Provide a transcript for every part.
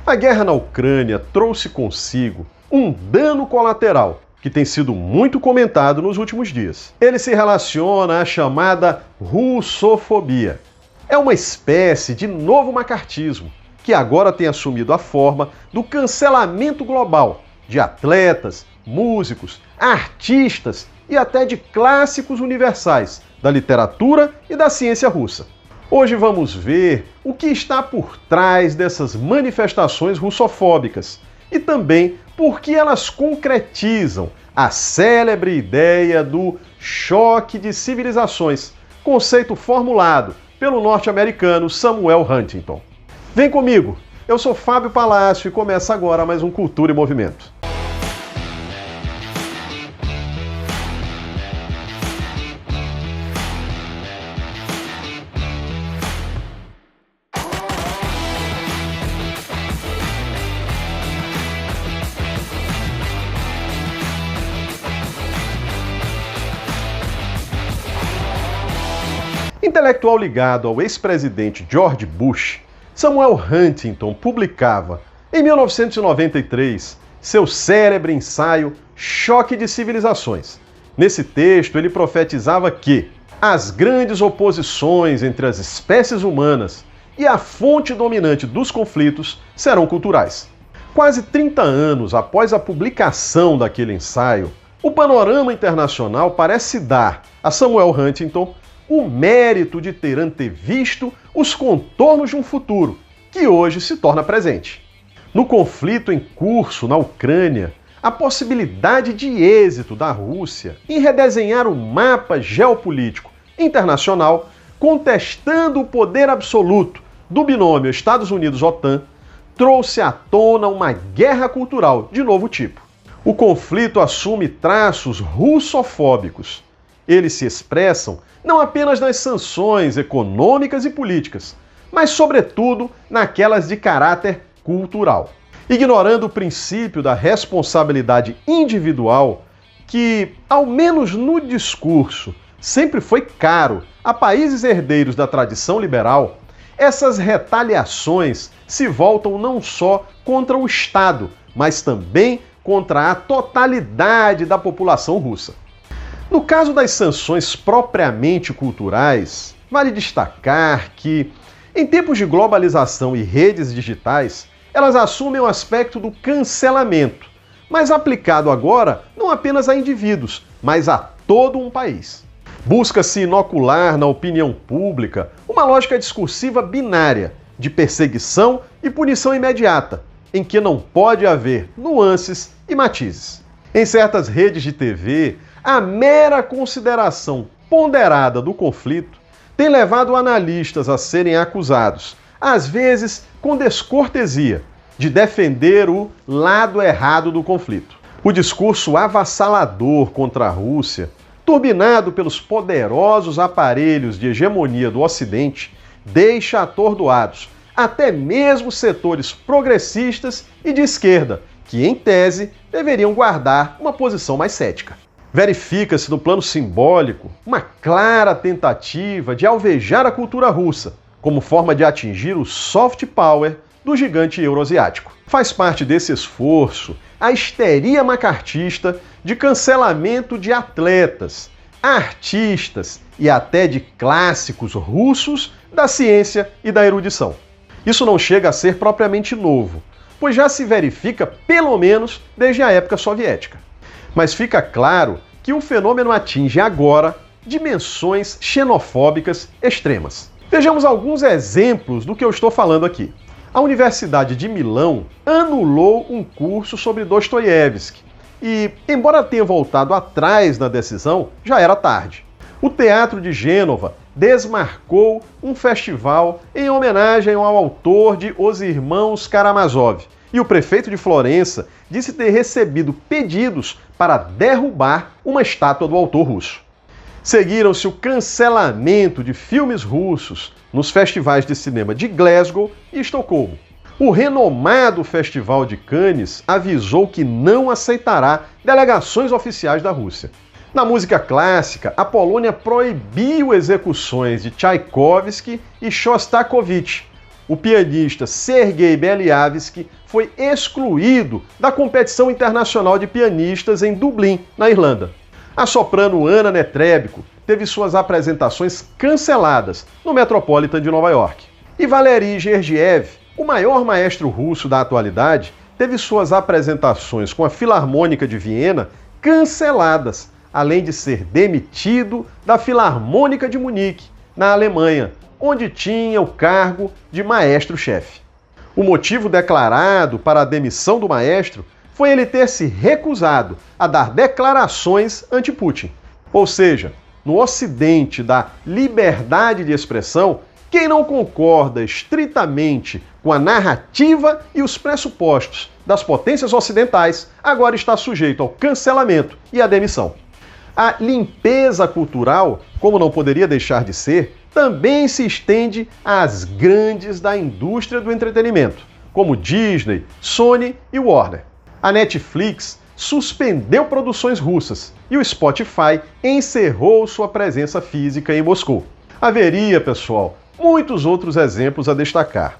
A guerra na Ucrânia trouxe consigo um dano colateral que tem sido muito comentado nos últimos dias. Ele se relaciona à chamada russofobia. É uma espécie de novo macartismo que agora tem assumido a forma do cancelamento global de atletas, músicos, artistas e até de clássicos universais da literatura e da ciência russa. Hoje vamos ver o que está por trás dessas manifestações russofóbicas e também por que elas concretizam a célebre ideia do choque de civilizações, conceito formulado pelo norte-americano Samuel Huntington. Vem comigo, eu sou Fábio Palácio e começa agora mais um Cultura e Movimento. Intelectual ligado ao ex-presidente George Bush, Samuel Huntington publicava, em 1993, seu célebre ensaio Choque de Civilizações. Nesse texto, ele profetizava que as grandes oposições entre as espécies humanas e a fonte dominante dos conflitos serão culturais. Quase 30 anos após a publicação daquele ensaio, o panorama internacional parece dar a Samuel Huntington o mérito de ter antevisto os contornos de um futuro que hoje se torna presente. No conflito em curso na Ucrânia, a possibilidade de êxito da Rússia em redesenhar o mapa geopolítico internacional, contestando o poder absoluto do binômio Estados Unidos-OTAN, trouxe à tona uma guerra cultural de novo tipo. O conflito assume traços russofóbicos. Eles se expressam não apenas nas sanções econômicas e políticas, mas, sobretudo, naquelas de caráter cultural. Ignorando o princípio da responsabilidade individual, que, ao menos no discurso, sempre foi caro a países herdeiros da tradição liberal, essas retaliações se voltam não só contra o Estado, mas também contra a totalidade da população russa. No caso das sanções propriamente culturais, vale destacar que, em tempos de globalização e redes digitais, elas assumem o aspecto do cancelamento, mas aplicado agora não apenas a indivíduos, mas a todo um país. Busca-se inocular na opinião pública uma lógica discursiva binária, de perseguição e punição imediata, em que não pode haver nuances e matizes. Em certas redes de TV, a mera consideração ponderada do conflito tem levado analistas a serem acusados, às vezes com descortesia, de defender o lado errado do conflito. O discurso avassalador contra a Rússia, turbinado pelos poderosos aparelhos de hegemonia do Ocidente, deixa atordoados até mesmo setores progressistas e de esquerda, que, em tese, deveriam guardar uma posição mais cética. Verifica-se no plano simbólico uma clara tentativa de alvejar a cultura russa, como forma de atingir o soft power do gigante euroasiático. Faz parte desse esforço a histeria macartista de cancelamento de atletas, artistas e até de clássicos russos da ciência e da erudição. Isso não chega a ser propriamente novo, pois já se verifica pelo menos desde a época soviética. Mas fica claro que o fenômeno atinge agora dimensões xenofóbicas extremas. Vejamos alguns exemplos do que eu estou falando aqui. A Universidade de Milão anulou um curso sobre Dostoiévski e, embora tenha voltado atrás na decisão, já era tarde. O Teatro de Gênova desmarcou um festival em homenagem ao autor de Os Irmãos Karamazov, e o prefeito de Florença disse ter recebido pedidos para derrubar uma estátua do autor russo. Seguiram-se o cancelamento de filmes russos nos festivais de cinema de Glasgow e Estocolmo. O renomado Festival de Cannes avisou que não aceitará delegações oficiais da Rússia. Na música clássica, a Polônia proibiu execuções de Tchaikovsky e Shostakovich, o pianista Sergei Beliavsky foi excluído da competição internacional de pianistas em Dublin, na Irlanda. A soprano Anna Netrebko teve suas apresentações canceladas no Metropolitan de Nova York. E Valery Gergiev, o maior maestro russo da atualidade, teve suas apresentações com a Filarmônica de Viena canceladas, além de ser demitido da Filarmônica de Munique, na Alemanha, onde tinha o cargo de maestro-chefe. O motivo declarado para a demissão do maestro foi ele ter se recusado a dar declarações anti-Putin. Ou seja, no Ocidente da liberdade de expressão, quem não concorda estritamente com a narrativa e os pressupostos das potências ocidentais agora está sujeito ao cancelamento e à demissão. A limpeza cultural, como não poderia deixar de ser, também se estende às grandes da indústria do entretenimento, como Disney, Sony e Warner. A Netflix suspendeu produções russas e o Spotify encerrou sua presença física em Moscou. Haveria, pessoal, muitos outros exemplos a destacar.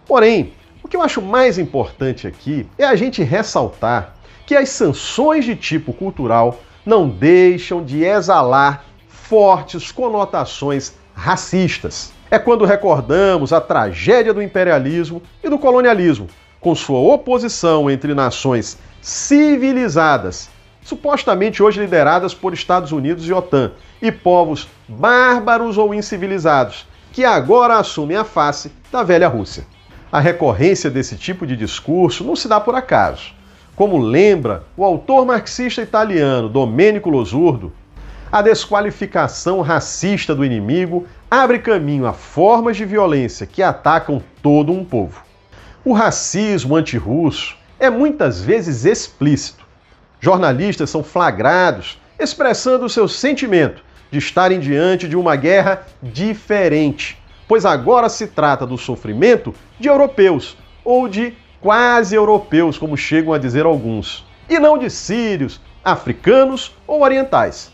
Porém, o que eu acho mais importante aqui é a gente ressaltar que as sanções de tipo cultural não deixam de exalar fortes conotações racistas. É quando recordamos a tragédia do imperialismo e do colonialismo, com sua oposição entre nações civilizadas, supostamente hoje lideradas por Estados Unidos e OTAN, e povos bárbaros ou incivilizados, que agora assumem a face da velha Rússia. A recorrência desse tipo de discurso não se dá por acaso. Como lembra o autor marxista italiano Domenico Losurdo, a desqualificação racista do inimigo abre caminho a formas de violência que atacam todo um povo. O racismo antirrusso é muitas vezes explícito. Jornalistas são flagrados expressando o seu sentimento de estarem diante de uma guerra diferente, pois agora se trata do sofrimento de europeus ou de quase europeus, como chegam a dizer alguns, e não de sírios, africanos ou orientais.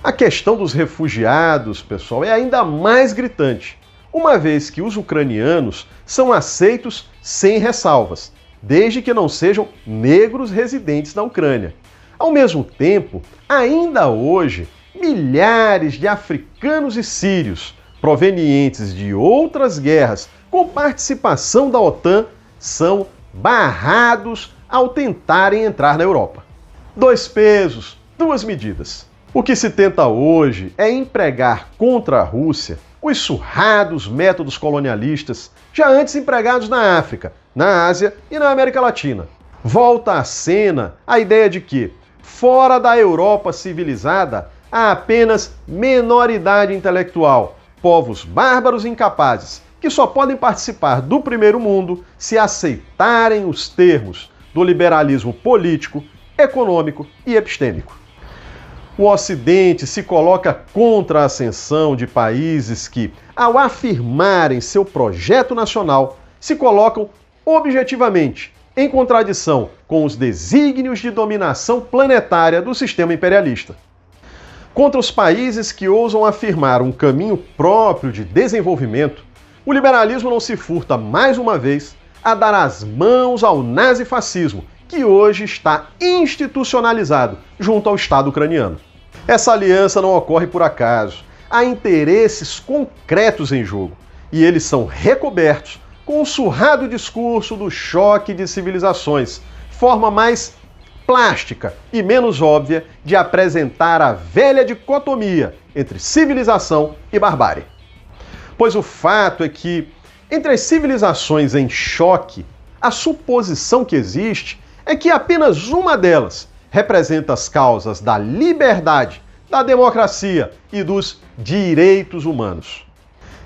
A questão dos refugiados, pessoal, é ainda mais gritante, uma vez que os ucranianos são aceitos sem ressalvas, desde que não sejam negros residentes na Ucrânia. Ao mesmo tempo, ainda hoje, milhares de africanos e sírios provenientes de outras guerras com participação da OTAN são barrados ao tentarem entrar na Europa. Dois pesos, duas medidas. O que se tenta hoje é empregar contra a Rússia os surrados métodos colonialistas já antes empregados na África, na Ásia e na América Latina. Volta à cena a ideia de que, fora da Europa civilizada, há apenas menoridade intelectual, povos bárbaros e incapazes, que só podem participar do primeiro mundo se aceitarem os termos do liberalismo político, econômico e epistêmico. O Ocidente se coloca contra a ascensão de países que, ao afirmarem seu projeto nacional, se colocam objetivamente em contradição com os desígnios de dominação planetária do sistema imperialista. Contra os países que ousam afirmar um caminho próprio de desenvolvimento, o liberalismo não se furta mais uma vez a dar as mãos ao nazifascismo, que hoje está institucionalizado junto ao Estado ucraniano. Essa aliança não ocorre por acaso. Há interesses concretos em jogo, e eles são recobertos com o surrado discurso do choque de civilizações, forma mais plástica e menos óbvia de apresentar a velha dicotomia entre civilização e barbárie. Pois o fato é que, entre as civilizações em choque, a suposição que existe é que apenas uma delas representa as causas da liberdade, da democracia e dos direitos humanos.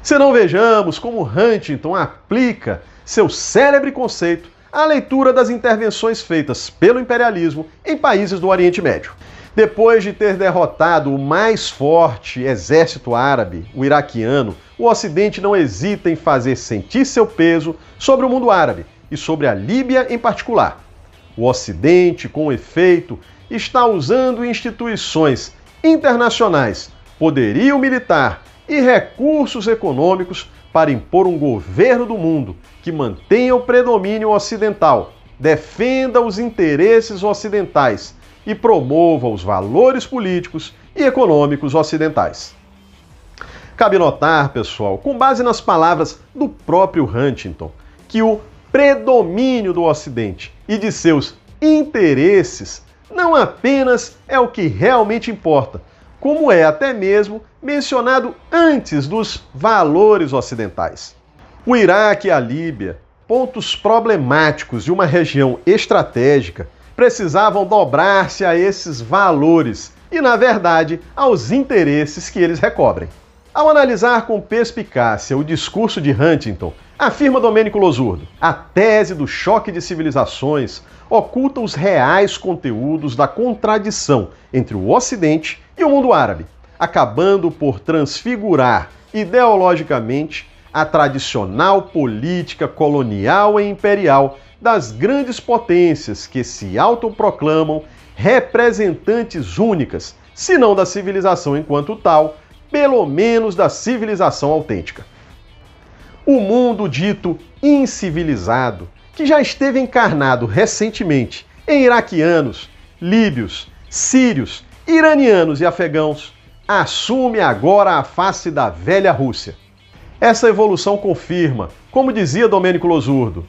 Se não vejamos como Huntington aplica seu célebre conceito à leitura das intervenções feitas pelo imperialismo em países do Oriente Médio. Depois de ter derrotado o mais forte exército árabe, o iraquiano, o Ocidente não hesita em fazer sentir seu peso sobre o mundo árabe e sobre a Líbia em particular. O Ocidente, com efeito, está usando instituições internacionais, poderio militar e recursos econômicos para impor um governo do mundo que mantenha o predomínio ocidental, defenda os interesses ocidentais e promova os valores políticos e econômicos ocidentais. Cabe notar, pessoal, com base nas palavras do próprio Huntington, que o predomínio do Ocidente e de seus interesses não apenas é o que realmente importa, como é até mesmo mencionado antes dos valores ocidentais. O Iraque e a Líbia, pontos problemáticos de uma região estratégica, precisavam dobrar-se a esses valores e, na verdade, aos interesses que eles recobrem. Ao analisar com perspicácia o discurso de Huntington, afirma Domênico Losurdo, a tese do choque de civilizações oculta os reais conteúdos da contradição entre o Ocidente e o mundo árabe, acabando por transfigurar ideologicamente a tradicional política colonial e imperial das grandes potências que se autoproclamam representantes únicas, se não da civilização enquanto tal, pelo menos da civilização autêntica. O mundo dito incivilizado, que já esteve encarnado recentemente em iraquianos, líbios, sírios, iranianos e afegãos, assume agora a face da velha Rússia. Essa evolução confirma, como dizia Domênico Losurdo,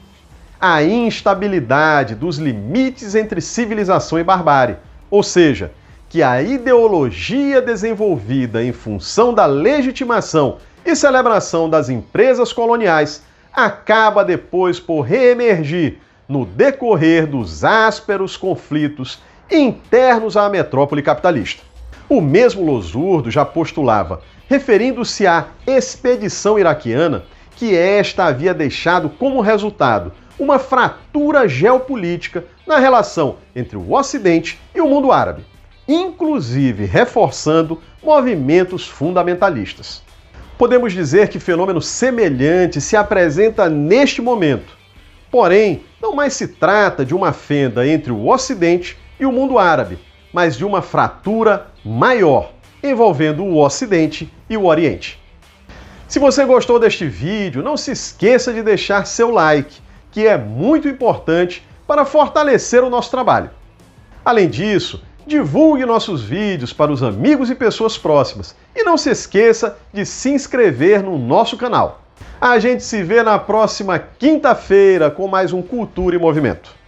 a instabilidade dos limites entre civilização e barbárie, ou seja, que a ideologia desenvolvida em função da legitimação e celebração das empresas coloniais acaba depois por reemergir no decorrer dos ásperos conflitos internos à metrópole capitalista. O mesmo Losurdo já postulava, referindo-se à expedição iraquiana, que esta havia deixado como resultado uma fratura geopolítica na relação entre o Ocidente e o mundo árabe, inclusive reforçando movimentos fundamentalistas. Podemos dizer que fenômeno semelhante se apresenta neste momento. Porém, não mais se trata de uma fenda entre o Ocidente e o mundo árabe, mas de uma fratura maior, envolvendo o Ocidente e o Oriente. Se você gostou deste vídeo, não se esqueça de deixar seu like, que é muito importante para fortalecer o nosso trabalho. Além disso, divulgue nossos vídeos para os amigos e pessoas próximas e não se esqueça de se inscrever no nosso canal. A gente se vê na próxima quinta-feira com mais um Cultura e Movimento.